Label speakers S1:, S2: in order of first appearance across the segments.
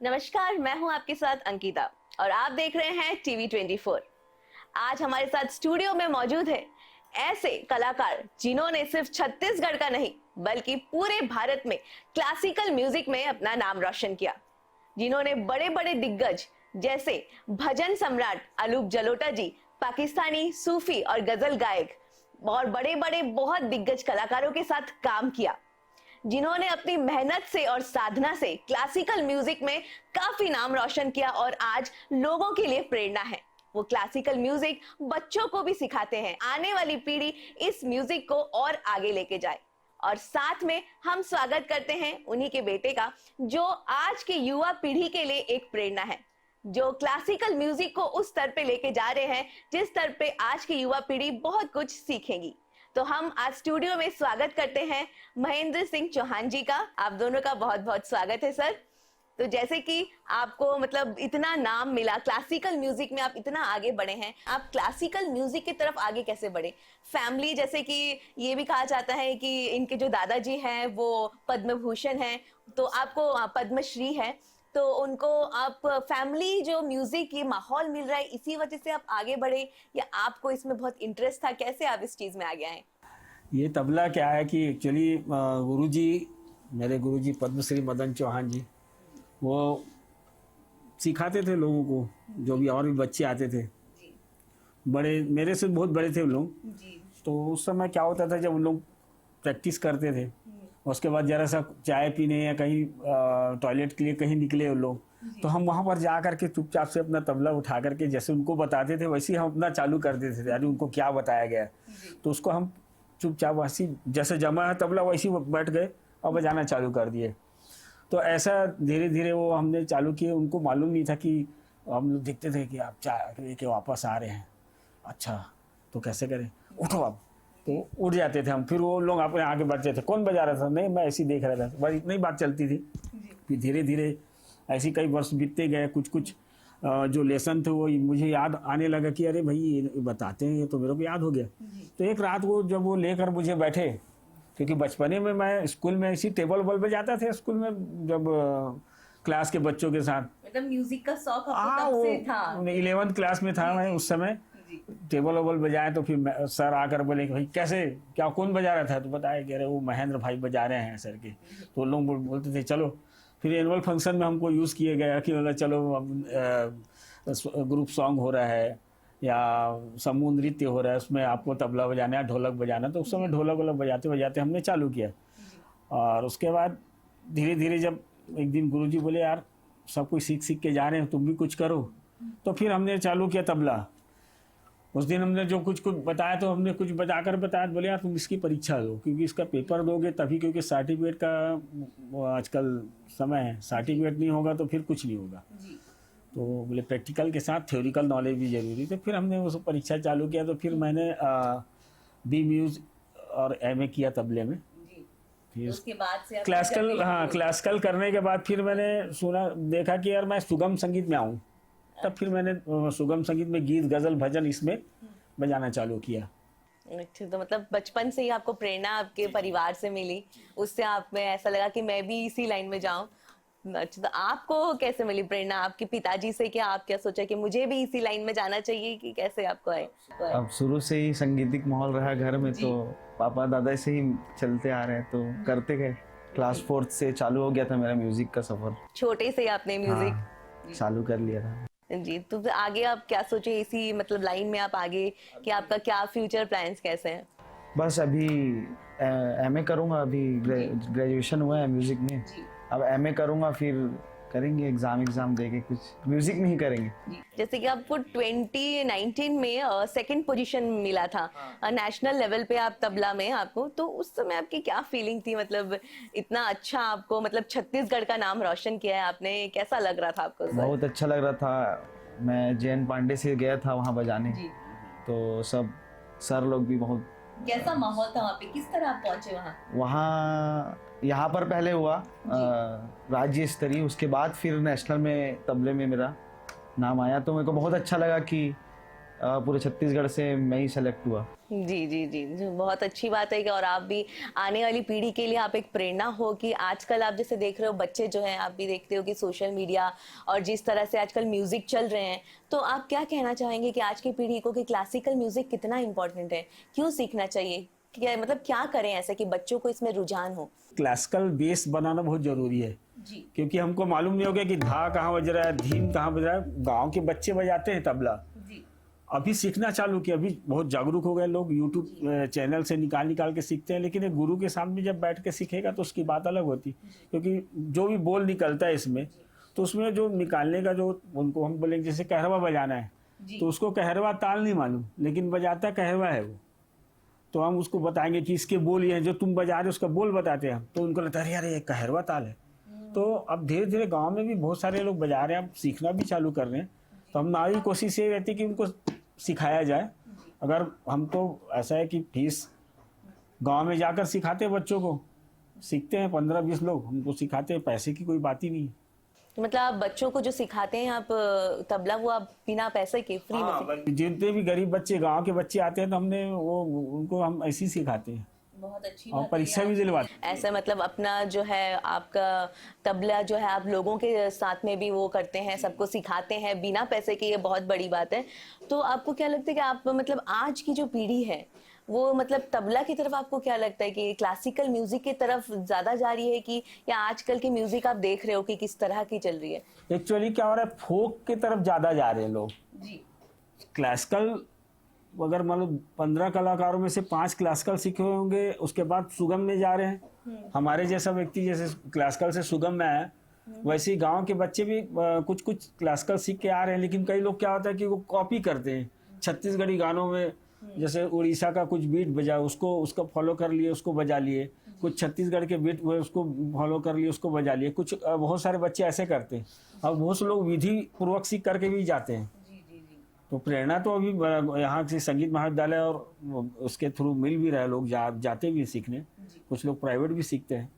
S1: नमस्कार, मैं हूं आपके साथ अंकिता और आप देख रहे हैं टीवी 24। आज हमारे साथ स्टूडियो में मौजूद है ऐसे कलाकार जिन्होंने सिर्फ छत्तीसगढ़ का नहीं बल्कि पूरे भारत में क्लासिकल म्यूजिक में अपना नाम रोशन किया। जिन्होंने बड़े बड़े दिग्गज जैसे भजन सम्राट अलूप जलोटा जी, पाकिस्तानी सूफी और गजल गायक और बड़े बड़े बहुत दिग्गज कलाकारों के साथ काम किया, जिन्होंने अपनी मेहनत से और साधना से क्लासिकल म्यूजिक में काफी नाम रोशन किया और आज लोगों के लिए प्रेरणा है। वो क्लासिकल म्यूजिक बच्चों को भी सिखाते हैं, आने वाली पीढ़ी इस म्यूजिक को और आगे लेके जाए। और साथ में हम स्वागत करते हैं उन्हीं के बेटे का, जो आज के युवा पीढ़ी के लिए एक प्रेरणा है, जो क्लासिकल म्यूजिक को उस स्तर पे लेके जा रहे हैं जिस स्तर पे आज की युवा पीढ़ी बहुत कुछ सीखेगी। तो हम आज स्टूडियो में स्वागत करते हैं महेंद्र सिंह चौहान जी का। आप दोनों का बहुत बहुत स्वागत है सर। तो जैसे कि आपको मतलब इतना नाम मिला क्लासिकल म्यूजिक में, आप इतना आगे बढ़े हैं, आप क्लासिकल म्यूजिक की तरफ आगे कैसे बढ़े? फैमिली, जैसे कि ये भी कहा जाता है कि इनके जो दादाजी हैं वो पद्म भूषण हैं, तो आपको पद्मश्री है, तो उनको आप फैमिली जो म्यूजिक की माहौल मिल रहा है इसी वजह से आप आगे बढ़े या आपको इसमें बहुत इंटरेस्ट था? कैसे आप इस चीज में आगे आए?
S2: ये तबला क्या है कि एक्चुअली गुरुजी, मेरे गुरुजी पद्मश्री मदन चौहान जी, वो सिखाते थे लोगों को, जो भी और भी बच्चे आते थे, बड़े मेरे से बहुत बड़े थे उन लोग। तो उस समय क्या होता था, जब उन लोग प्रैक्टिस करते थे, उसके बाद जरा सा चाय पीने या कहीं टॉयलेट के लिए कहीं निकले उन लोग, तो हम वहाँ पर जा करके चुपचाप से अपना तबला उठा करके जैसे उनको बताते थे वैसे ही हम अपना चालू कर देते थे, यानी उनको क्या बताया गया तो उसको हम चुपचाप वैसे जैसे जमा है तबला वैसे ही बैठ गए और बजाना चालू कर दिए। तो ऐसा धीरे धीरे वो हमने चालू किए। उनको मालूम नहीं था कि हम लोग देखते थे कि आप चाय लेके वापस आ रहे हैं, अच्छा तो कैसे करें, उठो आप, तो उठ जाते थे हम। फिर वो लोग अपने आगे बढ़ते थे, कौन बजा रहा था, नहीं मैं ऐसे ही देख रहा था, बस इतनी ही बात चलती थी। फिर धीरे धीरे ऐसे कई वर्ष बीतते गए, कुछ कुछ जो लेसन थे वो मुझे याद आने लगा कि अरे भाई ये बताते हैं, ये तो मेरे को याद हो गया। तो एक रात वो जब वो लेकर मुझे बैठे, क्योंकि बचपने में मैं स्कूल में ऐसी टेबल वबल बजाता था स्कूल में, जब क्लास के बच्चों के साथ,
S1: मतलब म्यूजिक का शौक आपको तब से था?
S2: 11th क्लास में था मैं उस समय। टेबल वबल बजाए तो फिर सर आकर बोले कि भाई कैसे, क्या कौन बजा रहा था, तो बताया कि अरे वो महेंद्र भाई बजा रहे हैं सर के। तो लोग बोलते थे चलो। फिर एनुअल फंक्शन में हमको यूज़ किया गया कि मतलब चलो ग्रुप सॉन्ग हो रहा है या समूह नृत्य हो रहा है, उसमें आपको तबला बजाना है, ढोलक बजाना। तो उस समय ढोलक वोलक बजाते बजाते हमने चालू किया। और उसके बाद धीरे धीरे जब एक दिन गुरुजी बोले यार सब कुछ सीख सीख के जा रहे हैं, तुम भी कुछ करो, तो फिर हमने चालू किया तबला। उस दिन हमने जो कुछ कुछ बताया तो हमने कुछ बताकर बताया, बोले यार तुम इसकी परीक्षा दो, क्योंकि इसका पेपर दोगे तभी, क्योंकि सर्टिफिकेट का आजकल समय है, सर्टिफिकेट नहीं होगा तो फिर कुछ नहीं होगा। तो बोले प्रैक्टिकल के साथ थ्योरिकल नॉलेज भी जरूरी। तो फिर हमने उस परीक्षा चालू किया। तो फिर मैंने बी म्यूज और एमए किया तबले में। फिर
S1: उसके बाद से
S2: क्लासिकल करने के बाद फिर मैंने सुना देखा कि यार मैं सुगम संगीत में आऊँ। तब फिर मैंने सुगम संगीत में गीत गजल भजन इसमें बजाना चालू किया।
S1: अच्छा, तो मतलब बचपन से ही आपको प्रेरणा आपके परिवार से मिली, उससे आप में ऐसा लगा कि मैं भी इसी लाइन में जाऊं। अच्छा, तो आपको कैसे मिली प्रेरणा? आपके पिताजी से? क्या आप क्या सोचा कि मुझे भी इसी लाइन में जाना चाहिए, कि कैसे आपको आए?
S3: अब शुरू से ही संगीतिक माहौल रहा घर में, तो पापा दादा से ही चलते आ रहे हैं, तो करते गए। क्लास 4th से चालू हो गया था मेरा म्यूजिक का सफर।
S1: छोटे से आपने म्यूजिक
S3: चालू कर लिया था
S1: जी। तो आगे आप क्या सोचे इसी मतलब लाइन में आप आगे, कि आपका क्या फ्यूचर प्लान्स कैसे हैं?
S3: बस अभी एमए करूँगा, अभी ग्रेजुएशन हुआ है म्यूजिक में, अब एमए करूँगा, फिर करेंगे एग्जाम देके कुछ म्यूजिक में ही करेंगे।
S1: जैसे कि आपको 2019 में सेकंड पोजीशन मिला था नेशनल लेवल पे, आप तबला में आपको, तो उस समय आपकी क्या फीलिंग थी? मतलब इतना अच्छा आपको, मतलब छत्तीसगढ़ का नाम रोशन किया है आपने, कैसा लग रहा था आपको?
S3: बहुत अच्छा लग रहा था। मैं जैन पांडे से गया था वहाँ बजाने, तो सब सर लोग भी बहुत।
S1: कैसा माहौल था वहाँ पे? किस तरह आप पहुंचे वहाँ?
S3: यहाँ पर पहले हुआ राज्य स्तरीय, उसके बाद फिर नेशनल में तबले में मेरा नाम आया। तो मेरे को बहुत अच्छा लगा कि पूरे छत्तीसगढ़ से मैं ही सेलेक्ट हुआ।
S1: जी जी जी जी, बहुत अच्छी बात है कि और आप भी आने वाली पीढ़ी के लिए आप एक प्रेरणा हो कि आजकल आप जैसे देख रहे हो बच्चे जो हैं, आप भी देखते हो कि सोशल मीडिया और जिस तरह से आजकल म्यूजिक चल रहे हैं, तो आप क्या कहना चाहेंगे कि आज की पीढ़ी को कि क्लासिकल म्यूजिक कितना इंपॉर्टेंट है, क्यों सीखना चाहिए, क्या मतलब क्या करें ऐसा कि बच्चों को इसमें रुझान हो?
S2: क्लासिकल बेस बनाना बहुत जरूरी है,
S1: जी
S2: क्योंकि हमको मालूम नहीं होगा कि धा कहाँ बज रहा है, धीम कहाँ बज रहा है। गांव के बच्चे बजाते हैं तबला,
S1: जी
S2: अभी सीखना चालू किया, अभी बहुत जागरूक हो गए लोग, यूट्यूब चैनल से निकाल निकाल के सीखते हैं। लेकिन एक गुरु के सामने जब बैठ के सीखेगा तो उसकी बात अलग होती, क्योंकि जो भी बोल निकलता है इसमें, तो उसमें जो निकालने का जो उनको हम बोलेंगे जैसे कहरवा बजाना है, तो उसको कहरवा ताल नहीं मालूम, लेकिन बजाता कहरवा है वो, तो हम उसको बताएंगे कि इसके बोल ये हैं, जो तुम बजा रहे हो उसका बोल बताते हैं हम, तो उनको लगता है यार ये कहरवा ताल है। तो अब धीरे धीरे गांव में भी बहुत सारे लोग बजा रहे हैं, अब सीखना भी चालू कर रहे हैं। तो हमारी कोशिश ये रहती है कि उनको सिखाया जाए। अगर हम तो ऐसा है कि फीस गांव में जाकर सिखाते हैं, बच्चों को सीखते हैं 15-20 लोग, हमको सिखाते हैं, पैसे की कोई बात ही नहीं है।
S1: तो मतलब आप बच्चों को जो सिखाते हैं आप तबला, वो आप बिना पैसे के फ्री में
S2: हाँ, जितने भी गरीब बच्चे गांव के बच्चे आते हैं तो हमने वो उनको हम ऐसे ही सिखाते हैं,
S1: बहुत अच्छी
S2: और परीक्षा भी दिलवाते हैं।
S1: ऐसा मतलब अपना जो है आपका तबला जो है आप लोगों के साथ में भी वो करते हैं, सबको सिखाते हैं बिना पैसे के, ये बहुत बड़ी बात है। तो आपको क्या लगता है कि आप मतलब आज की जो पीढ़ी है वो मतलब तबला की तरफ आपको क्या लगता है कि क्लासिकल म्यूजिक की तरफ ज्यादा जा रही है कि, या आजकल की म्यूजिक आप देख रहे हो कि किस तरह की चल रही है?
S2: एक्चुअली क्या हो रहा है, फोक की तरफ ज्यादा जा रहे हैं लोग।
S1: जी
S2: क्लासिकल अगर मान लो 15 कलाकारों में से 5 क्लासिकल सीखे हुए होंगे, उसके बाद सुगम में जा रहे हैं। हमारे जैसा व्यक्ति जैसे क्लासिकल से सुगम में आया, वैसे ही गांव के बच्चे भी कुछ कुछ क्लासिकल सीख के आ रहे हैं। लेकिन कई लोग क्या होता है कि वो कॉपी करते हैं छत्तीसगढ़ी गानों में, जैसे उड़ीसा का कुछ बीट बजा उसको फॉलो कर लिए, उसको बजा लिए, कुछ छत्तीसगढ़ के बीट हुए उसको फॉलो कर लिए, उसको बजा लिए। कुछ बहुत सारे बच्चे ऐसे करते हैं, और बहुत से लोग विधि पूर्वक सीख करके भी जाते हैं। तो प्रेरणा तो अभी यहाँ से संगीत महाविद्यालय और उसके थ्रू मिल भी रहे, लोग जाते भी सीखने, कुछ लोग प्राइवेट भी सीखते हैं।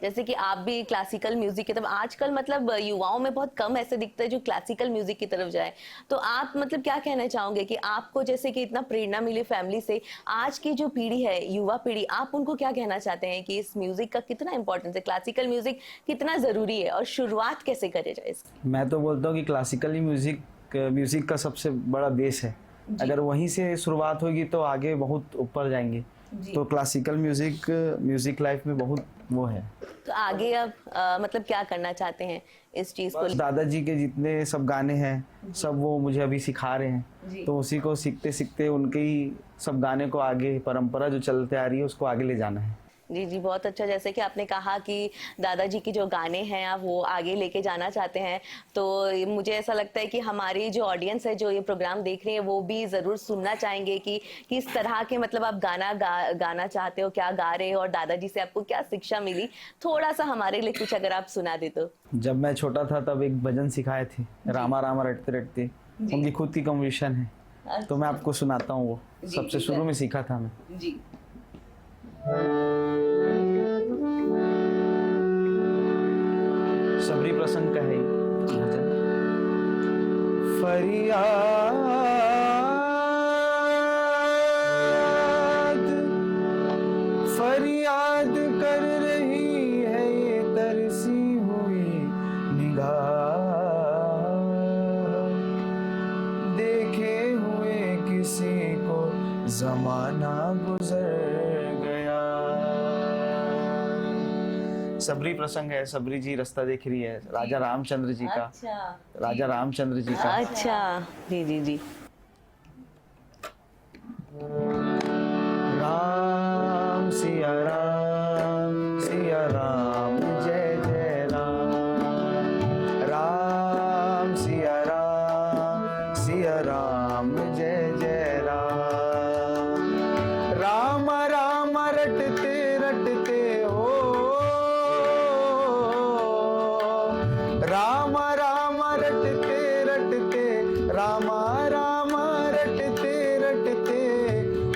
S1: जैसे कि आप भी क्लासिकल म्यूजिक की तरफ, आजकल मतलब युवाओं में बहुत कम ऐसे दिखता है जो क्लासिकल म्यूजिक की तरफ जाए, तो आप मतलब क्या कहना चाहोगे कि आपको जैसे कि इतना प्रेरणा मिली फैमिली से, आज की जो पीढ़ी है, युवा पीढ़ी, आप उनको क्या कहना चाहते हैं कि इस म्यूजिक का कितना इंपॉर्टेंस है, क्लासिकल म्यूजिक कितना जरूरी है और शुरुआत कैसे करे जाए इसकी?
S3: मैं तो बोलता हूँ कि क्लासिकली म्यूजिक का सबसे बड़ा बेस है। अगर वहीं से शुरुआत होगी तो आगे बहुत ऊपर जाएंगे। तो क्लासिकल म्यूजिक लाइफ में बहुत वो है।
S1: तो आगे अब मतलब क्या करना चाहते हैं इस चीज को?
S3: दादाजी के जितने सब गाने हैं सब वो मुझे अभी सिखा रहे हैं, तो उसी को सीखते सीखते उनके ही सब गाने को आगे, परंपरा जो चलते आ रही है उसको आगे ले जाना है।
S1: जी जी, बहुत अच्छा। जैसे कि आपने कहा कि दादाजी की जो गाने हैं आप वो आगे लेके जाना चाहते हैं, तो मुझे ऐसा लगता है कि हमारी जो ऑडियंस है जो ये प्रोग्राम देख रही है वो भी ज़रूर सुनना चाहेंगे कि किस तरह के मतलब आप गाना चाहते हो, क्या गा रहे हो और दादाजी से आपको क्या शिक्षा मिली। थोड़ा सा हमारे लिए कुछ अगर आप सुना दे तो।
S3: जब मैं छोटा था तब एक भजन सिखाए थे, रामा रामा रटते रटते, उनकी खुद की कंपोजिशन है, तो मैं आपको सुनाता हूँ। वो सबसे शुरू में सीखा था मैं।
S1: जी
S3: सबरी प्रसंग का है भजन। फरियाद कर रही है ये तरसी हुई निगाह, देखे हुए किसी को जमाना गुजर गया। सबरी प्रसंग है, सबरी जी रास्ता देख रही है, राजा रामचंद्र जी का।
S1: अच्छा,
S3: राजा रामचंद्र जी का।
S1: अच्छा, जी जी जी।
S3: राम सिया राम जय जय राम, राम सिया राम जय जय राम, राम राम रटते रटते हो, राम राम रटते रटते, राम राम रटते रटते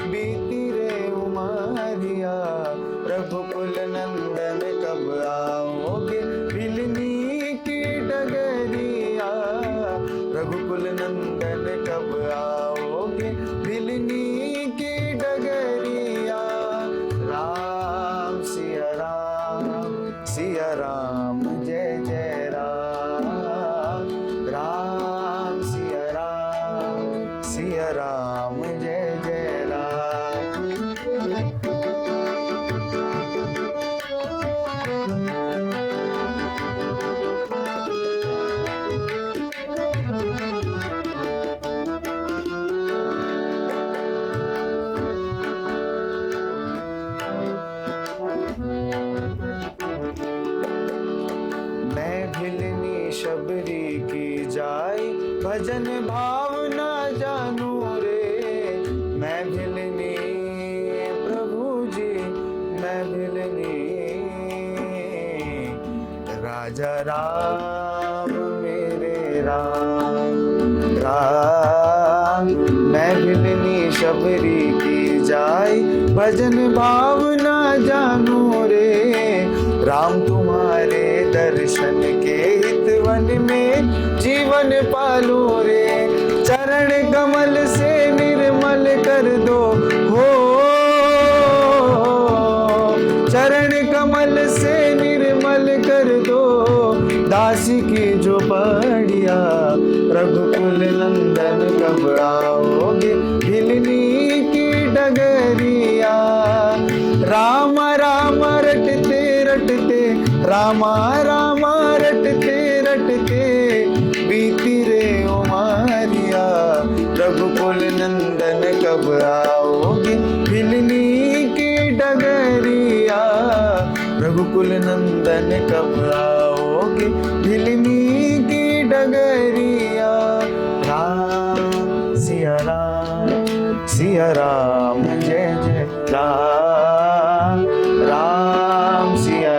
S3: बीती रे उमरिया, रघुकुल नंदन कब आओगे भिलनी की डगरिया, रघुकुल नंदन कब आओगे भिलनी की सिया राम जय जय राम, राम सिया राम जय जय राम। मैं भिलनी शबरी की जाय, भजन भाव ना जानू रे। मैं भिलनी प्रभु जी, मैं भिलनी राजा राम मेरे राम। मैं भिलनी शबरी की जाय, भजन भाव ना जानू रे। राम तुम्हारे दर्शन के हितवन में जीवन पालो रे। चरण कमल से निर्मल कर दो हो, चरण कमल से निर्मल कर दो दासी की जो पड़िया। रघुकुल नंदन कब आओगे, भिलनी की डगरिया। राम राम रटते रटते, रामा रामा रटते रटते बीती रे उमारिया। रघुकुल नंदन कब आओगे, भिलनी की डगरिया। रघुकुल नंदन कब आओगे, भिलनी की डगरिया। राम सिया राम जय जय राम, राम सिया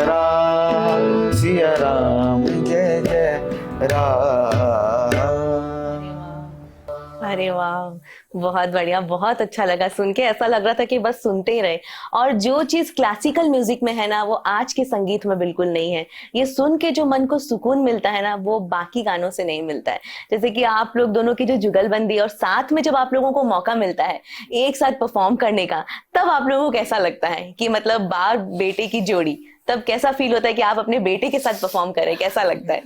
S3: राम जय जय राम।
S1: अरे वाह, बहुत बढ़िया, बहुत अच्छा लगा सुन के। ऐसा लग रहा था कि बस सुनते ही रहे। और जो चीज क्लासिकल म्यूजिक में है ना, वो आज के संगीत में बिल्कुल नहीं है। ये सुन के जो मन को सुकून मिलता है ना, वो बाकी गानों से नहीं मिलता है। जैसे कि आप लोग दोनों की जो जुगलबंदी, और साथ में जब आप लोगों को मौका मिलता है एक साथ परफॉर्म करने का, तब आप लोगों को कैसा लगता है कि मतलब बाप बेटे की जोड़ी, तब कैसा फील होता है कि आप अपने बेटे के साथ परफॉर्म करें? कैसा लगता है?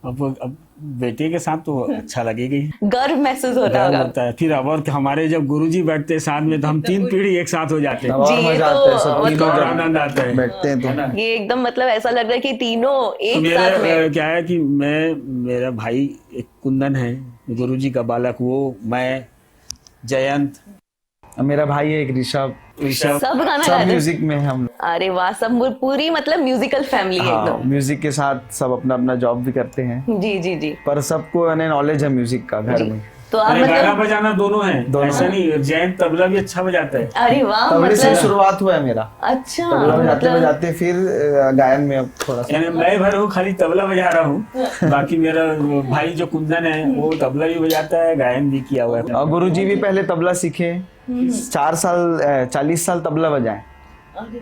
S2: अब बेटे के साथ तो अच्छा लगेगा ही,
S1: गर्व महसूस होता
S2: गर्व
S1: होगा।
S2: होता है। फिर अब और हमारे जब गुरुजी बैठते हैं साथ में, तो हम 3 पीढ़ी एक साथ हो जाते हैं,
S3: और
S1: जी,
S3: मजा
S1: तो
S3: आता है, सब
S2: तीनों और आनंद आता है।
S3: बैठते हैं तो
S1: ये एकदम मतलब ऐसा लग रहा है कि तीनों
S2: तो
S1: एक साथ में।
S2: क्या है कि मेरा भाई एक कुंदन है, गुरुजी का बालक, वो, मैं, जयंत,
S3: मेरा भाई है एक ऋषभ,
S1: सब गाना
S3: सब
S1: गाते हैं?
S3: म्यूजिक में है हम लोग।
S1: अरे वाह, सब पूरी मतलब म्यूजिकल फैमिली है
S3: हाँ,
S1: एकदम।
S3: म्यूजिक के साथ सब अपना अपना जॉब भी करते हैं,
S1: जी जी जी।
S3: पर सबको नॉलेज है म्यूजिक का घर में।
S1: तो आप
S2: अरे गाना
S1: मतलब,
S2: बजाना दोनों है,
S3: दोनों
S2: ऐसा नहीं। जयंत तबला भी अच्छा बजाता है।
S1: अरे वाह,
S3: तबले से
S1: मतलब
S3: शुरुआत हुआ है मेरा,
S1: अच्छा,
S3: तबला बजाते
S1: मतलब
S3: बजाते फिर गायन में अब थोड़ा सा।
S2: यानी मैं भर हूँ खाली तबला बजा रहा हूँ, बाकी मेरा भाई जो कुंदन है वो तबला भी बजाता है, गायन भी किया हुआ है।
S3: और गुरुजी भी पहले तबला सीखे, 40 साल तबला बजाए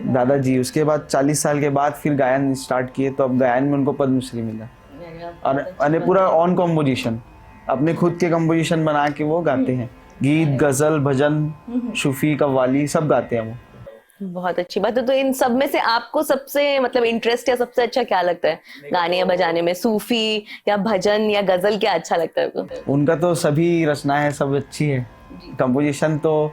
S3: दादाजी। उसके बाद 40 साल के बाद फिर गायन स्टार्ट किए, तो अब गायन में उनको पद्मश्री मिला। और पूरा ऑन कॉम्पोजिशन, अपने खुद के कंपोजिशन बना के वो गाते हैं, गीत, गजल, भजन, सूफी, कव्वाली सब गाते हैं वो।
S1: बहुत अच्छी बात है। तो इन सब में से आपको सबसे मतलब इंटरेस्ट या सबसे अच्छा क्या लगता है गाने या बजाने में? सूफी या भजन या गजल, क्या अच्छा लगता है आपको?
S3: उनका तो सभी रचनाएं सब अच्छी है, कंपोजिशन तो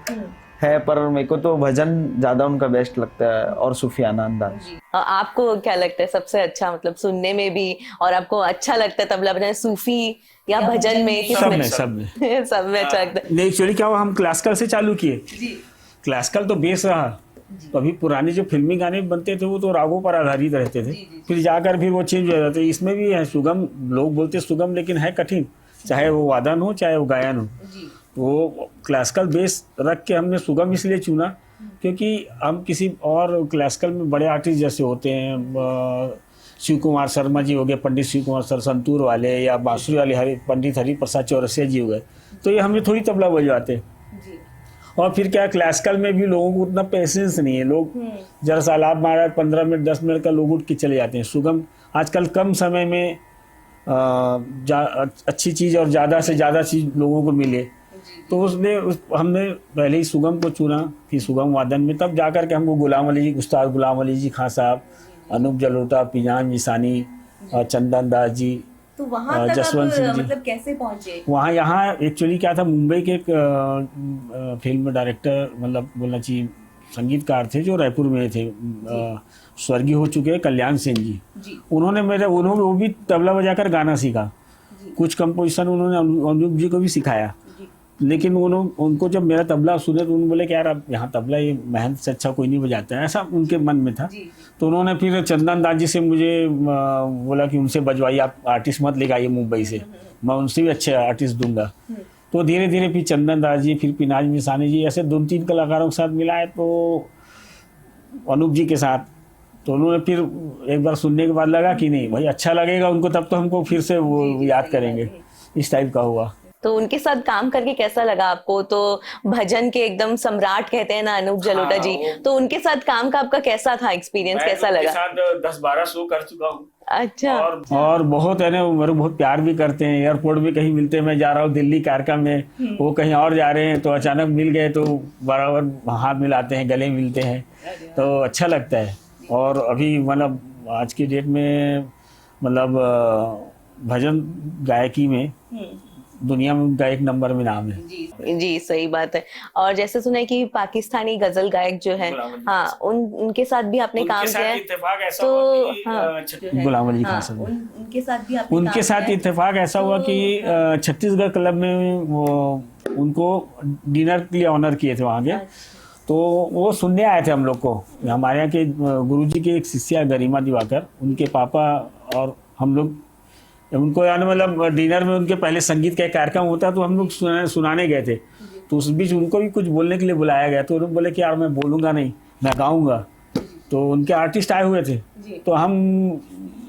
S3: है, पर मेरे को तो भजन ज्यादा उनका बेस्ट लगता है, और सूफियाना अंदाज।
S1: आपको क्या लगता है सबसे अच्छा, मतलब सुनने में भी, और आपको अच्छा लगता है तबला बजाने, सूफी या भजन में?
S2: सब में सब में
S1: सब में अच्छा लगता है।
S2: नहीं, एक्चुअली क्या हुआ, हम क्लासिकल से चालू किए। क्लासिकल तो बेस रहा, तो अभी पुराने जो फिल्मी गाने बनते थे वो तो रागों पर आधारित रहते थे, फिर जाकर फिर वो चेंज हो जाते। इसमें भी है सुगम, लोग बोलते सुगम, लेकिन है कठिन, चाहे वो वादन हो चाहे वो गायन हो। वो क्लासिकल बेस रख के हमने सुगम इसलिए चुना क्योंकि हम किसी और क्लासिकल में बड़े आर्टिस्ट जैसे होते हैं, शिव कुमार शर्मा जी हो गए, पंडित शिव कुमार सर संतूर वाले, या बांसुरी वाले पंडित हरि प्रसाद चौरसिया जी हो गए, तो ये हमें थोड़ी तबला बजवाते। और फिर क्या, क्लासिकल में भी लोगों को उतना पेशेंस नहीं है, लोग जरा सा आलाप मारा 15 मिनट 10 मिनट का लोग उठ के चले जाते हैं। सुगम आजकल कम समय में अच्छी चीज़ और ज़्यादा से ज़्यादा चीज़ लोगों को मिले, तो हमने पहले ही सुगम को चुना, फिर सुगम वादन में, तब जाकर के हमको गुलाम अली जी, उस्ताद गुलाम अली जी खां साहब अनूप जलोटा, पिनाज मिसानी, चंदन दास जी,
S1: तो वहां तक
S2: जसवंत सिंह
S1: आप
S2: जी।
S1: मतलब कैसे पहुंचे?
S2: वहाँ यहाँ एक्चुअली क्या था, मुंबई के एक फिल्म डायरेक्टर, मतलब बोलना चाहिए संगीतकार थे जो रायपुर में थे, स्वर्गीय हो चुके हैं कल्याण सिंह जी।
S1: जी
S2: उन्होंने वो भी तबला बजाकर गाना सीखा।
S1: जी
S2: कुछ कंपोजिशन उन्होंने अनूप जी को भी सिखाया।
S1: जी
S2: लेकिन उनको जब मेरा तबला सुने तो उन्होंने बोले कि यार अब यहाँ तबला ये मेहनत से अच्छा कोई नहीं बजाता है, ऐसा उनके मन में था।
S1: जी
S2: तो उन्होंने फिर चंदन दास जी से मुझे बोला कि उनसे बजवाइए, आप आर्टिस्ट मत लेके आइए मुंबई से, मैं उनसे भी अच्छे आर्टिस्ट दूंगा। तो धीरे धीरे फिर चंदन दास जी, फिर पिनाज मिसानी जी, ऐसे 2-3 कलाकारों के साथ मिलाए, तो अनूप जी के साथ। तो उन्होंने फिर एक बार सुनने के बाद लगा कि नहीं भाई अच्छा लगेगा उनको, तब तो हमको फिर से वो याद करेंगे, इस टाइप का हुआ।
S1: तो उनके साथ काम करके कैसा लगा आपको? तो भजन के एकदम सम्राट कहते हैं ना अनूप जलोटा जी, तो उनके साथ काम का आपका कैसा था एक्सपीरियंस, कैसा लगा?
S2: 10-12 शो कर चुका हूँ।
S1: अच्छा।
S2: और बहुत है ना, मेरे बहुत प्यार भी करते हैं। एयरपोर्ट भी कहीं मिलते हैं, मैं जा रहा हूँ दिल्ली कार्यक्रम में, वो कहीं और जा रहे हैं तो अचानक मिल गए तो बराबर हाथ मिलाते हैं, गले मिलते हैं, तो अच्छा लगता है। और अभी मतलब आज की डेट में मतलब भजन गायकी में दुनिया में उनका 1 नंबर में नाम है।
S1: जी सही बात है। और जैसे सुना है कि पाकिस्तानी गजल गायक जो है, हाँ, उनके साथ भी आपने काम किया है। तो हाँ,
S2: गुलाम अली खान
S1: हाँ,
S2: साहब,
S1: उनके साथ भी आपने
S2: उनके
S1: काम
S2: साथ
S1: किया है?
S2: इत्तेफाक ऐसा हुआ कि छत्तीसगढ़ क्लब में वो उनको डिनर के लिए ऑनर किए थे वहाँ के। तो वो सुनने आए थे हम लोग को। हमारे यहाँ के गुरुजी के एक शिष्या गरिमा दिवाकर, उनके पापा और हम लोग उनको यानी मतलब डिनर में उनके पहले संगीत का एक कार्यक्रम होता है, तो हम लोग सुनाने गए थे। तो उस बीच उनको भी कुछ बोलने के लिए बुलाया गया, तो उन्होंने बोले कि यार मैं बोलूँगा नहीं, मैं गाऊँगा। तो उनके आर्टिस्ट आए हुए थे, तो हम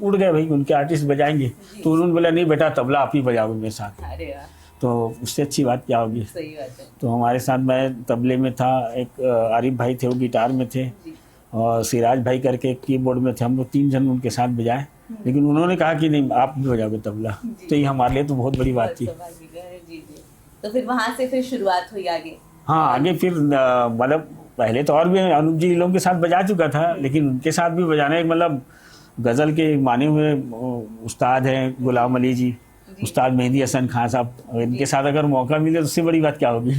S2: उड़ गए भाई, उनके आर्टिस्ट बजाएंगे। तो उन्होंने बोला नहीं बेटा तबला आप ही बजाओगे मेरे साथ।
S1: अरे वाह,
S2: तो उससे अच्छी बात क्या होगी।
S1: सही बात है।
S2: तो हमारे साथ मैं तबले में था, एक आरिफ भाई थे वो गिटार में थे, और सिराज भाई करके कीबोर्ड में थे। हम लोग 3 जन उनके साथ बजाए, लेकिन उन्होंने कहा कि नहीं आप भी बजाओगे तबला। तो ये हमारे लिए तो बहुत बड़ी बात थी।
S1: तो फिर वहां से फिर शुरुआत हुई आगे?
S2: हाँ, आगे फिर मतलब पहले तो और भी अनूप जी लोगों के साथ बजा चुका था, लेकिन उनके साथ भी बजाने मतलब गज़ल के माने हुए उस्ताद हैं गुलाम अली जी, उस्ताद मेहदी हसन खान साहब, इनके साथ अगर मौका मिले तो उससे बड़ी बात क्या होगी।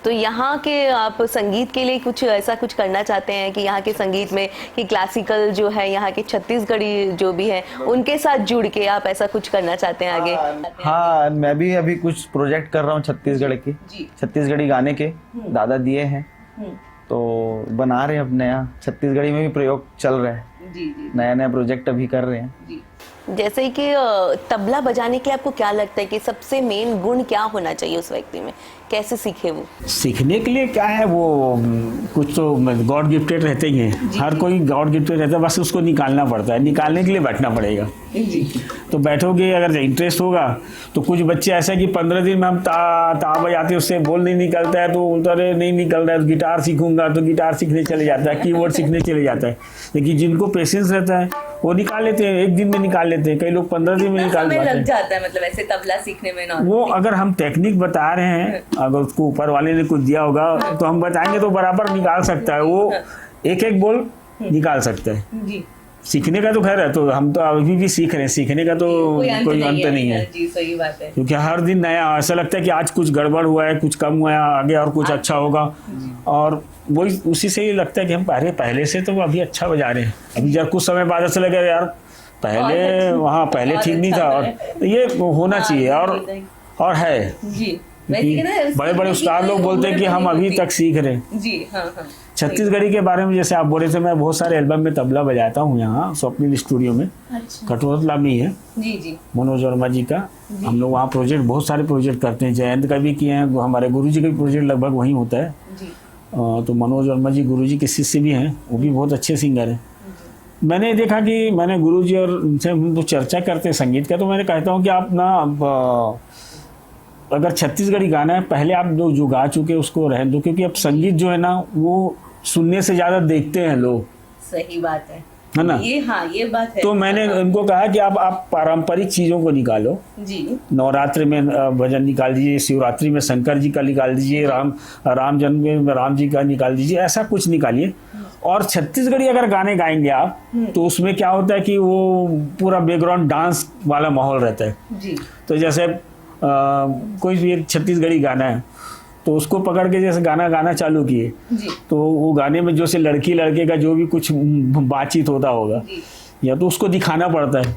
S1: तो यहाँ के आप संगीत के लिए कुछ ऐसा कुछ करना चाहते हैं कि यहाँ के संगीत में कि क्लासिकल जो है, यहाँ के छत्तीसगढ़ी जो भी है, उनके साथ जुड़ के आप ऐसा कुछ करना चाहते हैं आगे?
S3: हाँ, मैं भी अभी कुछ प्रोजेक्ट कर रहा हूँ छत्तीसगढ़ के, छत्तीसगढ़ी गाने के दादा दिए हैं, तो बना रहे हैं अब नया, छत्तीसगढ़ी में भी प्रयोग चल रहा है, नया नया प्रोजेक्ट अभी कर रहे हैं।
S1: जैसे कि तबला बजाने के लिए आपको क्या लगता है कि सबसे मेन गुण क्या होना चाहिए उस व्यक्ति में, कैसे सीखे वो?
S2: सीखने के लिए क्या है, वो कुछ तो गॉड गिफ्टेड रहते ही हैं, हर कोई गॉड गिफ्टेड रहता है, बस उसको निकालना पड़ता है, निकालने के लिए बैठना पड़ेगा। तो बैठोगे, अगर इंटरेस्ट होगा तो कुछ बच्चे ऐसे हैं कि 15 दिन में हम ता बजाते उससे बोल नहीं निकलता है, तो बोलता अरे नहीं निकल रहा है, तो गिटार सीखूंगा, तो गिटार सीखने चले जाता है, कीबोर्ड सीखने चले जाता है। लेकिन जिनको पेशेंस रहता है वो निकाल लेते हैं, 1 दिन में निकाल लेते हैं, कई लोग 15 दिन में निकाल पाते हैं।
S1: लग जाता है मतलब ऐसे तबला सीखने में?
S2: वो अगर हम टेक्निक बता रहे हैं, अगर उसको ऊपर वाले ने कुछ दिया होगा तो हम बताएंगे तो बराबर निकाल सकता है, वो एक बोल निकाल सकता है।
S1: जी,
S2: सीखने का तो खैर है, तो हम तो अभी भी सीख रहे हैं, सीखने का तो कोई अंत नहीं है।
S1: जी सही बात है।
S2: क्योंकि हर दिन नया, ऐसा लगता है कि आज कुछ गड़बड़ हुआ है, कुछ कम हुआ है, आगे और कुछ अच्छा होगा, और वही उसी से ही लगता है कि हम पहले से तो अभी अच्छा बजा रहे हैं। अभी जब कुछ समय बाद ऐसा लगे यार पहले वहाँ पहले ठीक नहीं था, और ये होना चाहिए, और है
S1: जी।
S2: बड़े बड़े उस्ताद लोग बोलते हैं कि हम अभी तक सीख रहे हैं।
S1: जी हाँ हाँ।
S2: छत्तीसगढ़ी के बारे में जैसे आप बोल रहे थे, मैं बहुत सारे एल्बम में तबला बजाता हूँ यहाँ स्वप्निल स्टूडियो में, कठोरतला में ही है,
S1: जी
S2: मनोज वर्मा जी का। हम लोग वहाँ प्रोजेक्ट, बहुत सारे प्रोजेक्ट करते हैं, जयंत का भी किए हैं, हमारे गुरुजी का भी प्रोजेक्ट लगभग वहीं होता है। तो मनोज वर्मा जी गुरुजी के शिष्य भी हैं, वो भी बहुत अच्छे सिंगर हैं। मैंने देखा कि मैंने गुरुजी और उनसे हम तो चर्चा करते हैं संगीत का, तो मैंने कहता हूँ कि आप ना अगर छत्तीसगढ़ी गाना है, पहले आप जो गा चुके उसको रहने दो, क्योंकि अब संगीत जो है ना वो सुनने से ज़्यादा देखते हैं लोग।
S1: सही बात
S2: है ना?
S1: ये बात है।
S2: तो मैंने उनको कहा कि आप पारंपरिक चीज़ों को निकालो
S1: जी।
S2: नवरात्र में भजन निकाल दीजिए, शिवरात्रि में शंकर जी का निकाल दीजिए, राम जन्म में राम जी का निकाल दीजिए, ऐसा कुछ निकालिए। और छत्तीसगढ़ी अगर गाने गाएंगे आप तो उसमें क्या होता है कि वो पूरा बैकग्राउंड डांस वाला माहौल रहता है।
S1: जी
S2: तो जैसे कोई भी एक छत्तीसगढ़ी गाना है तो उसको पकड़ के जैसे गाना चालू किए
S1: जी
S2: तो वो गाने में जो से लड़की लड़के का जो भी कुछ बातचीत होता होगा
S1: जी
S2: या तो उसको दिखाना पड़ता है,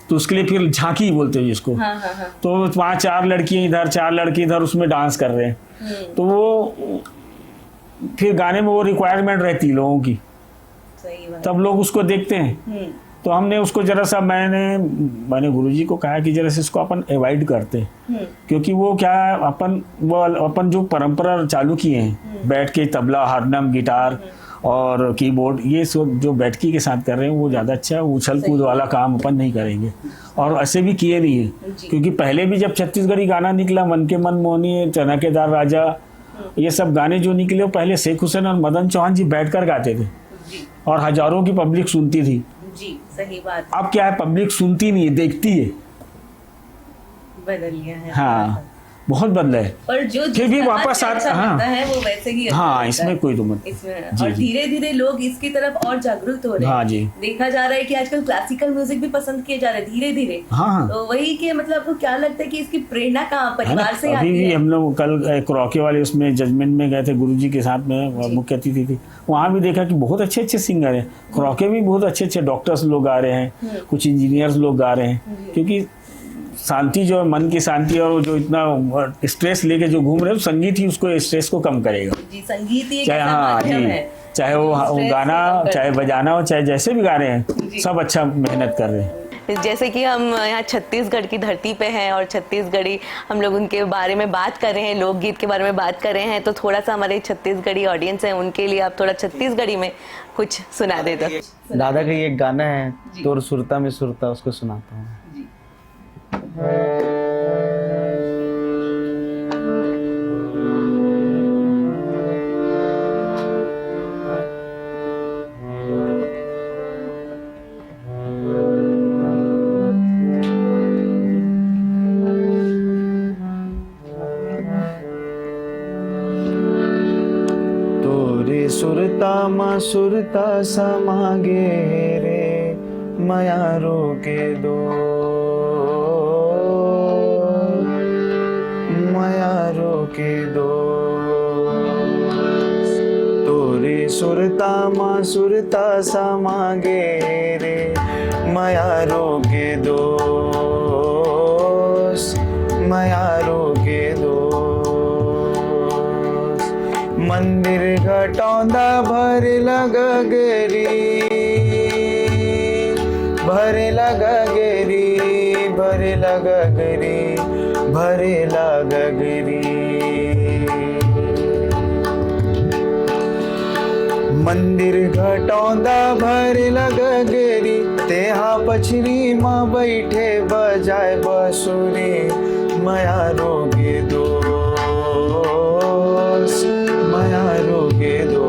S2: तो उसके लिए फिर झांकी बोलते हैं जिसको।
S1: हाँ हाँ हाँ
S2: तो वहाँ 4 लड़कियां इधर 4 लड़के इधर उसमें डांस कर रहे हैं, तो वो फिर गाने में वो रिक्वायरमेंट रहती है लोगों की,
S1: सही बात।
S2: तब लोग उसको देखते हैं। तो हमने उसको जरा सा मैंने गुरुजी को कहा कि जरा से इसको अपन अवॉइड करते हैं, क्योंकि वो क्या है अपन जो परंपरा चालू किए हैं बैठ के तबला हारमोनियम गिटार और कीबोर्ड ये सब जो बैठकी के साथ कर रहे हैं वो ज़्यादा अच्छा है। उछल कूद वाला काम अपन नहीं करेंगे और ऐसे भी किए नहीं है, क्योंकि पहले भी जब छत्तीसगढ़ी गाना निकला मन के मन मोहनी चनाकेदार राजा ये सब गाने जो निकले वो पहले शेख हुसैन और मदन चौहान जी बैठकर गाते थे और हजारों की पब्लिक सुनती थी।
S1: जी सही बात।
S2: अब क्या है, पब्लिक सुनती नहीं है, देखती है।
S1: बदल गया है।
S2: हाँ बहुत बदला है।
S1: पर जो
S2: फिर भी
S1: जिस
S2: वापस
S1: तरह से
S2: हाँ।
S1: लगता है वो वैसे ही अच्छा
S2: हाँ
S1: लगता
S2: इसमें
S1: है।
S2: कोई तो मत
S1: इसमें
S2: जी,
S1: और
S2: जी।
S1: धीरे धीरे लोग इसकी तरफ और जागरूक हो रहे हैं।
S2: हाँ जी
S1: देखा जा रहा है कि आजकल क्लासिकल म्यूजिक भी पसंद किए जा रहे हैं धीरे धीरे।
S2: हाँ हाँ
S1: तो वही के मतलब आपको क्या लगता है कि इसकी प्रेरणा कहाँ
S2: है ना।
S1: परिवार से
S2: अभी
S1: आती
S2: भी
S1: है?
S2: हम लोग कल एक रॉके वाले उसमें जजमेंट में गए थे गुरुजी के साथ में, मुख्य अतिथि थी। वहाँ भी देखा कि बहुत अच्छे अच्छे सिंगर हैं, रॉके भी बहुत अच्छे अच्छे डॉक्टर्स लोग गा रहे हैं, कुछ इंजीनियर्स लोग गा रहे हैं, क्योंकि शांति जो है मन की शांति और जो इतना स्ट्रेस लेके जो घूम रहे हैं संगीत ही उसको स्ट्रेस को कम करेगा।
S1: जी संगीत ही एक
S2: चाहे
S1: ऐसा
S2: हाँ
S1: माध्यम
S2: जी
S1: है
S2: चाहे वो
S1: स्ट्रेस
S2: गाना
S1: को कम
S2: चाहे
S1: करता है।
S2: बजाना हो चाहे जैसे भी गा रहे हैं सब अच्छा मेहनत कर रहे हैं।
S1: जैसे कि हम यहाँ छत्तीसगढ़ की धरती पे हैं और छत्तीसगढ़ी हम लोग उनके बारे में बात कर रहे हैं, लोकगीत के बारे में बात कर रहे हैं, तो थोड़ा सा हमारे छत्तीसगढ़ी ऑडियंस है उनके लिए आप थोड़ा छत्तीसगढ़ी में कुछ सुना दे दो।
S3: दादा का ये एक गाना है तोर सुरता में सुरता, उसको सुनाता हूँ। तोरे सुरता मा सुरता समागे रे माया रोके दो, माया रोके दो। तोरे सुरता मा सुरता समागे रे माया रोके दो, माया रोके दो। मंदिर घटौंदा भर लगगरी, भर लगगरी, भर लगगरी, भर लगगरी। मंदिर घटौंदा भर लगगरी, तेहा पछरी माँ बैठे बजाए बसुरी माया रोगे दो, माया रोगे दो।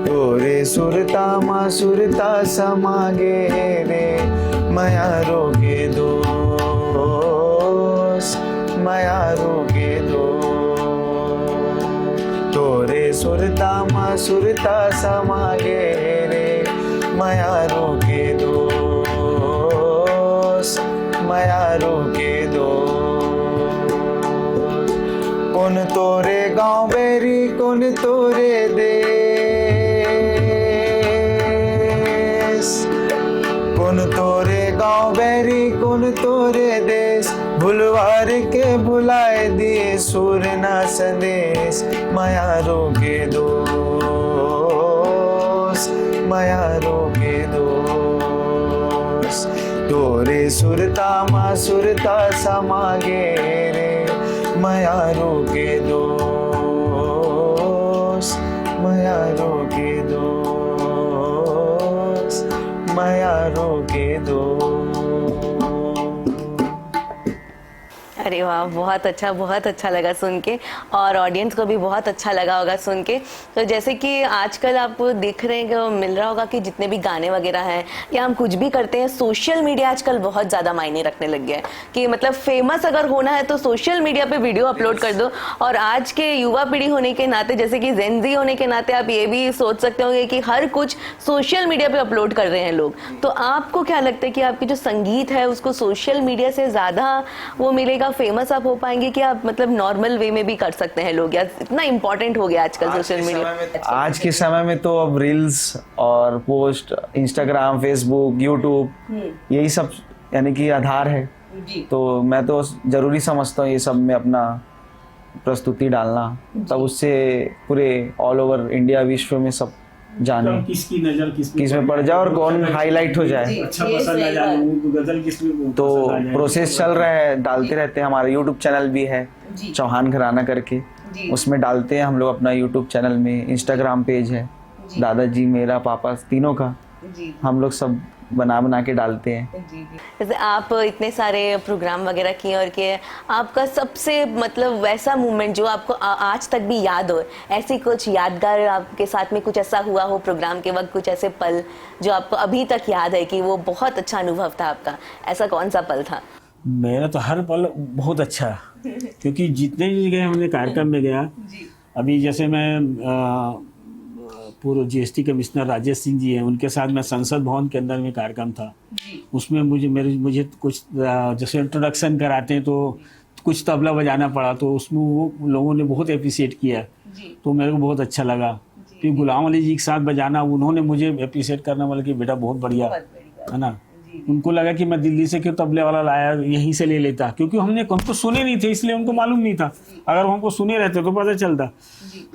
S3: तोरे सुरता मा सुरता समागे रे माया रोगे दो, माया रोगे दो। तोरे सुरता मा सुरता समागे रे माया रोगे दो, माया रोगे दो। कौन तोरे गाँव बेरी कौन तोरे देश, कौन तोरे गाँव बेरी कौन तोरे देश। भुलवार के भुलाए दिए सुर ना संदेश माया रोगे दो, माया रोगे दो। तोरे सुरता मा सुरता समागे रे माया रोगे दो, माया रोगे दो, माया रोगे दो।
S1: अरे वाह, बहुत अच्छा लगा सुन के, और ऑडियंस को भी बहुत अच्छा लगा होगा सुन के। तो जैसे कि आजकल आप देख रहे हैं कि मिल रहा होगा कि जितने भी गाने वगैरह हैं या हम कुछ भी करते हैं, सोशल मीडिया आजकल बहुत ज़्यादा मायने रखने लग गया है कि मतलब फेमस अगर होना है तो सोशल मीडिया पे वीडियो अपलोड कर दो। और आज के युवा पीढ़ी होने के नाते, जैसे कि जेन ज़ी होने के नाते, आप ये भी सोच सकते होंगे कि हर कुछ सोशल मीडिया पे अपलोड कर रहे हैं लोग। तो आपको क्या लगता है कि आपकी जो संगीत है उसको सोशल मीडिया से ज़्यादा वो मिलेगा, फेमस आप हो पाएंगे, कि आप मतलब नॉर्मल वे में भी कर सकते हैं लोग, या इतना इम्पोर्टेंट हो गया आजकल सोशल मीडिया?
S3: आज के समय में तो अब रील्स और पोस्ट, इंस्टाग्राम, फेसबुक, यूट्यूब, यही सब यानी कि आधार है। तो मैं तो जरूरी समझता हूँ ये सब में अपना प्रस्तुति डालना, तब उससे पूरे ऑल ओवर इंडिया, विश्व में सब जाने
S2: किसकी नजर किस
S3: में पड़ जाए और कौन हाईलाइट हो जाए।
S2: अच्छा पसंद आ जाए, गजल किसमें
S3: तो प्रोसेस चल रहा है, डालते रहते हैं। हमारा यूट्यूब चैनल भी है, चौहान घराना करके, उसमें डालते हैं हम लोग अपना यूट्यूब चैनल में। इंस्टाग्राम पेज है, दादाजी, मेरा, पापा, तीनों का हम लोग सब बना के डालते हैं।
S1: जैसे आप इतने सारे प्रोग्राम वगैरह किए और किए, आपका सबसे मतलब वैसा मोमेंट जो आपको आज तक भी याद हो, ऐसी कुछ यादगार आपके साथ में कुछ ऐसा हुआ हो प्रोग्राम के वक्त, कुछ ऐसे पल जो आपको अभी तक याद है कि वो बहुत अच्छा अनुभव था आपका, ऐसा कौन सा पल था?
S2: मेरा तो हर पल बहुत अच्छा है, क्योंकि जितने भी जगह हमने कार्यक्रम में गया, अभी जैसे मैं पूर्व जीएसटी कमिश्नर राजेश सिंह जी हैं, उनके साथ मैं संसद भवन के अंदर में कार्यक्रम था, उसमें मुझे कुछ जैसे इंट्रोडक्शन कराते हैं तो कुछ तबला बजाना पड़ा, तो उसमें वो लोगों ने बहुत अप्रिशिएट किया, तो मेरे को बहुत अच्छा लगा। फिर गुलाम अली जी के साथ बजाना, उन्होंने मुझे अप्रिशिएट करना, बोला कि बेटा बहुत बढ़िया है ना। उनको लगा कि मैं दिल्ली से क्यों तबले वाला लाया, यहीं से ले लेता, क्योंकि हमको सुने नहीं थे, इसलिए उनको मालूम नहीं था। अगर हमको सुने रहते तो पता चलता।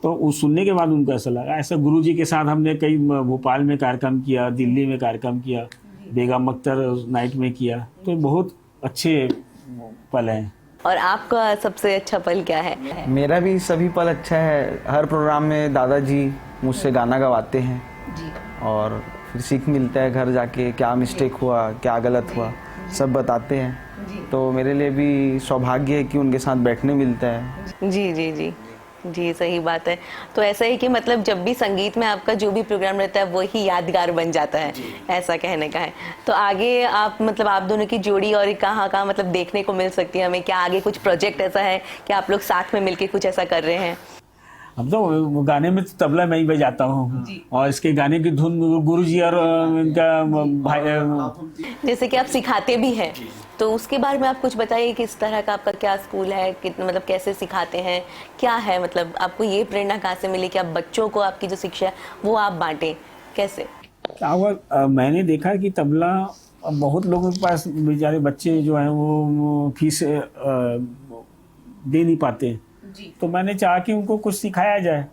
S2: तो उस सुनने के बाद उनको ऐसा लगा। ऐसा गुरुजी के साथ हमने कई भोपाल में कार्यक्रम किया, दिल्ली में कार्यक्रम किया, बेगम अख्तर नाइट में किया, तो बहुत अच्छे पल हैं।
S1: और आपका सबसे अच्छा पल क्या है?
S3: मेरा भी सभी पल अच्छा है। हर प्रोग्राम में दादाजी मुझसे गाना गवाते हैं और फिर सीख मिलता है, घर जाके क्या मिस्टेक हुआ, क्या गलत हुआ, सब बताते हैं। तो मेरे लिए भी सौभाग्य है कि उनके साथ बैठने मिलता है।
S1: जी जी जी जी, सही बात है। तो ऐसा ही कि मतलब जब भी संगीत में आपका जो भी प्रोग्राम रहता है वो ही यादगार बन जाता है, ऐसा कहने का है। तो आगे आप मतलब आप दोनों की जोड़ी और कहाँ कहाँ मतलब देखने को मिल सकती है हमें? क्या आगे कुछ प्रोजेक्ट ऐसा है कि आप लोग साथ में मिलके कुछ ऐसा कर रहे हैं?
S2: अब तो गाने में तो तबला मैं ही बजाता हूँ, और इसके गाने की धुन गुरुजी और इनका भाई।
S1: जैसे कि आप सिखाते भी हैं, तो उसके बारे में आप कुछ बताइए, किस तरह का आपका क्या स्कूल है, कितना मतलब कैसे सिखाते हैं, क्या है, मतलब आपको ये प्रेरणा कहाँ से मिली कि आप बच्चों को आपकी जो शिक्षा है वो आप बांटें, कैसे?
S2: क्या हुआ, मैंने देखा कि तबला बहुत लोगों के पास, बेचारे बच्चे जो हैं वो फीस दे नहीं पाते, तो मैंने चाहा कि उनको कुछ सिखाया जाए।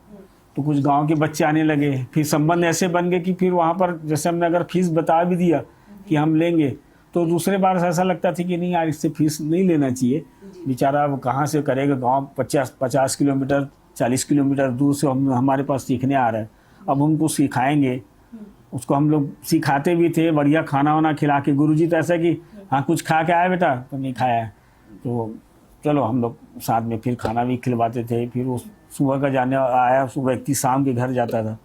S2: तो कुछ गांव के बच्चे आने लगे, फिर संबंध ऐसे बन गए कि फिर वहाँ पर जैसे हमने अगर फीस बता भी दिया कि हम लेंगे, तो दूसरे बार ऐसा लगता था कि नहीं यार, इससे फीस नहीं लेना चाहिए, बेचारा अब कहाँ से करेगा, गांव 50 किलोमीटर 40 किलोमीटर दूर से हमारे पास सीखने आ रहा है, अब हमको सिखाएंगे। उसको हम लोग सिखाते भी थे, बढ़िया खाना वाना खिला के। गुरुजी तो ऐसा कि हाँ कुछ खा के आया बेटा, तो नहीं खाया है, तो चलो हम लोग साथ में फिर खाना भी खिलवाते थे। फिर वो सुबह का जाने आया, व्यक्ति शाम के घर जाता था।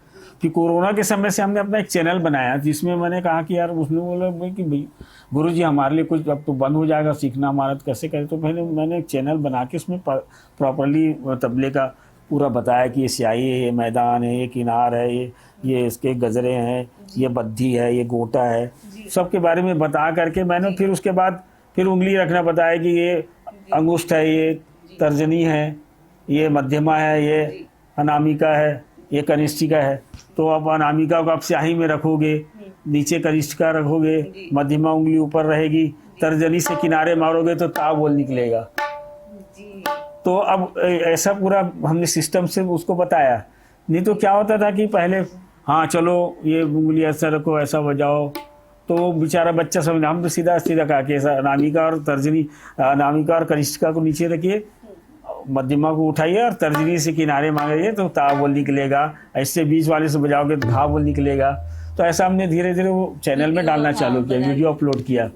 S2: फिर कोरोना के समय से हमने अपना एक चैनल बनाया, जिसमें मैंने कहा कि यार, उसने बोला कि भाई गुरुजी हमारे लिए कुछ अब तो बंद हो जाएगा सीखना हमारा, तो कैसे करें? तो पहले मैंने एक चैनल बना के उसमें प्रॉपरली तबले का पूरा बताया कि ये स्याही है, ये मैदान है, ये किनार है, ये इसके गजरे हैं, ये बद्धी है, ये गोटा है, सबके बारे में बता करके मैंने फिर उसके बाद फिर उंगली रखना बताया कि ये अंगुष्ठ है, ये तर्जनी है, ये मध्यमा है, ये अनामिका है, ये कनिष्ठिका है। तो अब अनामिका को आप स्याही में रखोगे, नीचे कनिष्ठिका रखोगे, मध्यमा उंगली ऊपर रहेगी, तर्जनी से किनारे मारोगे तो ता बोल निकलेगा। तो अब ऐसा पूरा हमने सिस्टम से उसको बताया। नहीं तो क्या होता था कि पहले हाँ चलो ये उंगली ऐसा रखो, ऐसा बजाओ, तो बेचारा बच्चा समझ, हम तो सीधा सीधा कहा कि ऐसा अनामिका और तर्जनी, अनामिका और कनिष्ठिका को नीचे रखिए, मध्यमा को उठाइए और तर्जनी से किनारे मांगिए तो ता बोल निकलेगा, ऐसे बीच वाले से बजाओगे तो घा बोल निकलेगा। तो ऐसा हमने धीरे धीरे वो चैनल में डालना चालू किया, वीडियो अपलोड किया।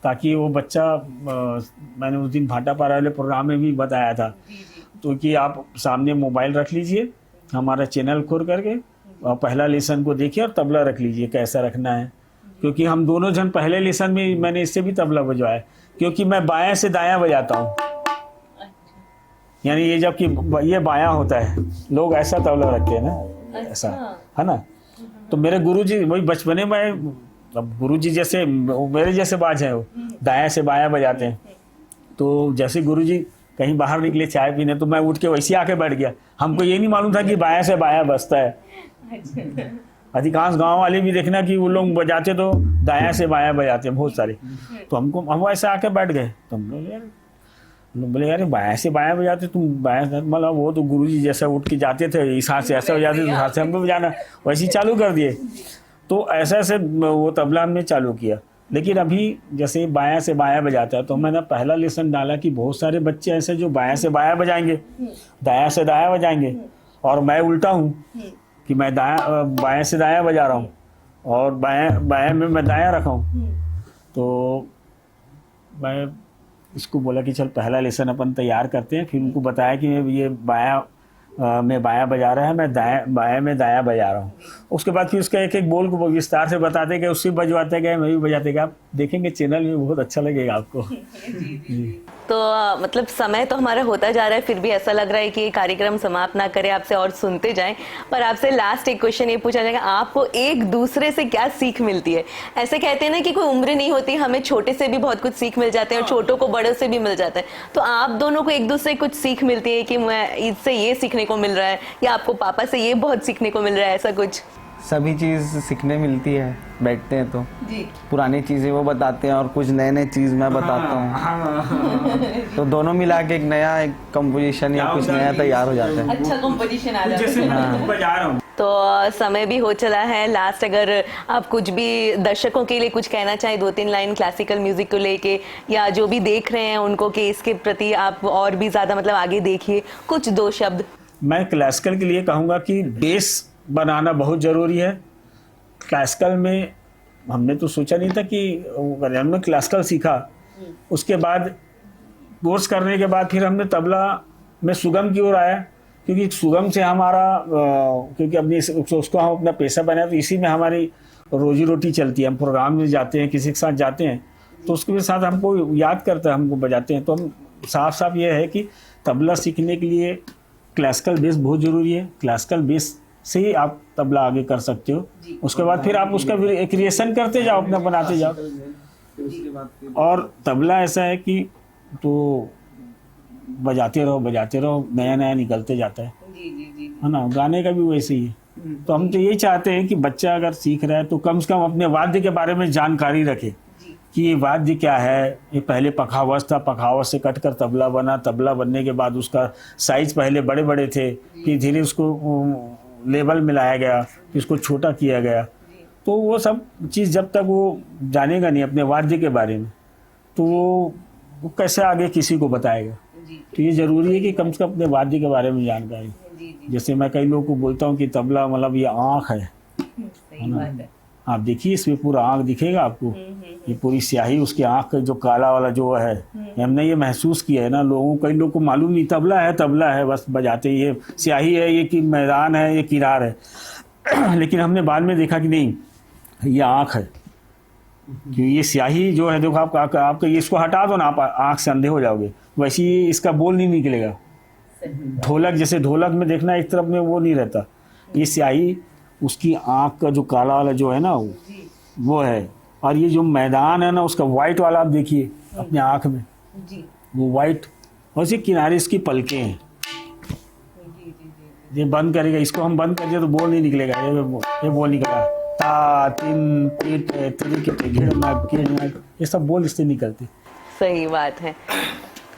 S2: ताकि वो बच्चा मैंने उस दिन भाटापारा वाले प्रोग्राम में भी बताया था, तो कि आप सामने मोबाइल रख लीजिए, हमारा चैनल खोल करके और पहला लेसन को देखिए और तबला रख लीजिए कैसा रखना है, क्योंकि हम दोनों जन पहले लेसन में मैंने इससे भी तबला बजवाया, क्योंकि मैं बायां से दायां बजाता हूँ, यानी ये जबकि ये बायां होता है, लोग ऐसा तबला रखते हैं ना, ऐसा है ना। तो मेरे गुरुजी वही बचपने में, अब गुरुजी जैसे मेरे जैसे बाज हैं, वो दायां से बायां बजाते हैं, तो जैसे गुरुजी कहीं बाहर निकले चाय पीने तो मैं उठ के वैसे आके बैठ गया, हमको ये नहीं मालूम था कि बायां से बायां बजता है। अधिकांश गांव वाले भी देखना कि वो लोग बजाते तो दायां से बायां बजाते हैं बहुत सारे, तो हम ऐसे आके बैठ गए, तो हम बोले यार बायां से बायां बजाते तुम, बायां मतलब वो तो गुरुजी जैसा उठ के जाते थे, इस हाथ से ऐसा बजाते थे, हाथ से हमको बजाना, वैसे ही चालू कर दिए। तो ऐसे ऐसे वो तबला हमने चालू किया। लेकिन अभी जैसे बायां से बायां बजाता है, तो मैंने पहला लेसन डाला कि बहुत सारे बच्चे ऐसे जो बायां से बायां बजाएंगे, दायां से दायां बजाएंगे, और मैं उल्टा हूँ कि मैं बायां से दायां बजा रहा हूँ और बायां में मैं दायां रखा हूँ। तो मैं इसको बोला कि चल पहला लेसन अपन तैयार करते हैं, फिर उनको बताया कि ये मैं बायां बजा रहा है, मैं बायां में दायां बजा रहा हूँ। उसके बाद फिर उसका एक एक बोल को विस्तार से बताते गए, उससे बजवाते गए, मैं भी बजाते गए। आप देखेंगे चैनल में, बहुत अच्छा लगेगा आपको। जी।
S1: तो मतलब समय तो हमारा होता जा रहा है, फिर भी ऐसा लग रहा है कि ये कार्यक्रम समाप्त ना करें, आपसे और सुनते जाएं। पर आपसे लास्ट एक क्वेश्चन ये पूछा जाएगा, आपको एक दूसरे से क्या सीख मिलती है? ऐसे कहते हैं ना कि कोई उम्र नहीं होती, हमें छोटे से भी बहुत कुछ सीख मिल जाते हैं और छोटों को बड़ों से भी मिल जाता है। तो आप दोनों को एक दूसरे कुछ सीख मिलती है कि मैं इससे ये सीखने को मिल रहा है, या आपको पापा से ये बहुत सीखने को मिल रहा है, ऐसा कुछ?
S3: सभी चीज़ सीखने मिलती है, बैठते हैं तो जी। पुरानी चीज़ें वो बताते हैं और कुछ नए नए चीज़ मैं बताता हूँ, तो दोनों मिला के एक नया एक कंपोजिशन या कुछ नया तैयार हो जाता है।
S1: अच्छा कंपोजिशन आ जाता है। तो समय भी हो चला है, लास्ट अगर आप कुछ भी दर्शकों के लिए कुछ कहना चाहें, 2-3 लाइन क्लासिकल म्यूजिक को लेके, या जो भी देख रहे हैं उनको कि इसके प्रति आप और भी ज़्यादा मतलब आगे देखिए, कुछ 2 शब्द।
S2: मैं क्लासिकल के लिए कहूँगा कि बेस बनाना बहुत ज़रूरी है। क्लासिकल में हमने तो सोचा नहीं था कि हमने क्लासिकल सीखा, उसके बाद कोर्स करने के बाद फिर हमने तबला में सुगम की ओर आया, क्योंकि सुगम से हमारा क्योंकि अपनी उसको हम अपना पेशा बनाया, तो इसी में हमारी रोजी रोटी चलती है। हम प्रोग्राम में जाते हैं, किसी के साथ जाते हैं, तो उसके साथ हमको याद करता है, हमको बजाते हैं। तो हम साफ ये है कि तबला सीखने के लिए क्लासिकल बेस बहुत ज़रूरी है। क्लासिकल बेस से ही आप तबला आगे कर सकते हो, उसके बाद फिर आप उसका क्रिएशन करते जाओ, अपना बनाते जाओ। और तबला ऐसा है कि तो बजाते रहो, नया नया निकलते जाता है ना। गाने का भी वैसे ही है। तो हम तो यही चाहते हैं कि बच्चा अगर सीख रहा है तो कम से कम अपने वाद्य के बारे में जानकारी रखे कि ये वाद्य क्या है। ये पहले पखावज था, पखावज से कट कर तबला बना, तबला बनने के बाद उसका साइज पहले बड़े बड़े थे, फिर धीरे उसको लेवल मिलाया गया, फिर उसको छोटा किया गया। तो वो सब चीज़ जब तक वो जानेगा नहीं अपने वाद्य के बारे में, तो वो कैसे आगे किसी को बताएगा। तो ये ज़रूरी है कि कम से कम अपने वाद्य के बारे में जानकारी। जैसे मैं कई लोगों को बोलता हूँ कि तबला मतलब ये आँख है ना, आप देखिए इसमें पूरा आँख दिखेगा आपको, ये पूरी स्याही उसकी आँख का जो काला वाला जो है, हमने ये महसूस किया है ना। कई लोग को मालूम नहीं तबला है, बस बजाते ये स्याही है, ये कि मैदान है, ये किरार है। लेकिन हमने बाद में देखा कि नहीं, ये आँख है, कि ये स्याही जो है, देखो आपका ये इसको हटा दो ना, आप आँख से अंधे हो जाओगे। वैसे ही इसका बोल नहीं निकलेगा। ढोलक जैसे ढोलक में देखना एक तरफ में वो नहीं रहता, ये स्याही उसकी आँख का जो काला वाला जो है ना वो है। और ये जो मैदान है ना उसका वाइट वाला आप देखिए अपने आँख में, वो वाइट, और इसी किनारे इसकी पलकें हैं। ये बंद करेगा, इसको हम बंद कर दिया तो बोल नहीं निकलेगा। ये बोल निकला ता तिन पीट ये सब बोल इससे निकलते।
S1: सही बात है।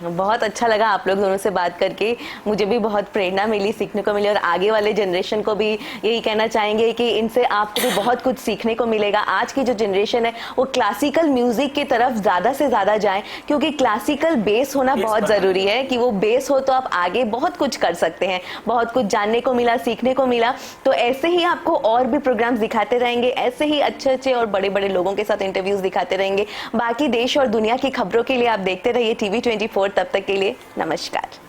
S1: बहुत अच्छा लगा आप लोग दोनों से बात करके, मुझे भी बहुत प्रेरणा मिली, सीखने को मिली, और आगे वाले जनरेशन को भी यही कहना चाहेंगे कि इनसे आपको भी बहुत कुछ सीखने को मिलेगा। आज की जो जनरेशन है वो क्लासिकल म्यूजिक की तरफ ज़्यादा से ज़्यादा जाए, क्योंकि क्लासिकल बेस होना बहुत ज़रूरी है कि वो बेस हो तो आप आगे बहुत कुछ कर सकते हैं। बहुत कुछ जानने को मिला, सीखने को मिला। तो ऐसे ही आपको और भी प्रोग्राम्स दिखाते रहेंगे, ऐसे ही अच्छे अच्छे और बड़े बड़े लोगों के साथ इंटरव्यूज दिखाते रहेंगे। बाकी देश और दुनिया की खबरों के लिए आप देखते रहिए TV24। तब तक के लिए नमस्कार।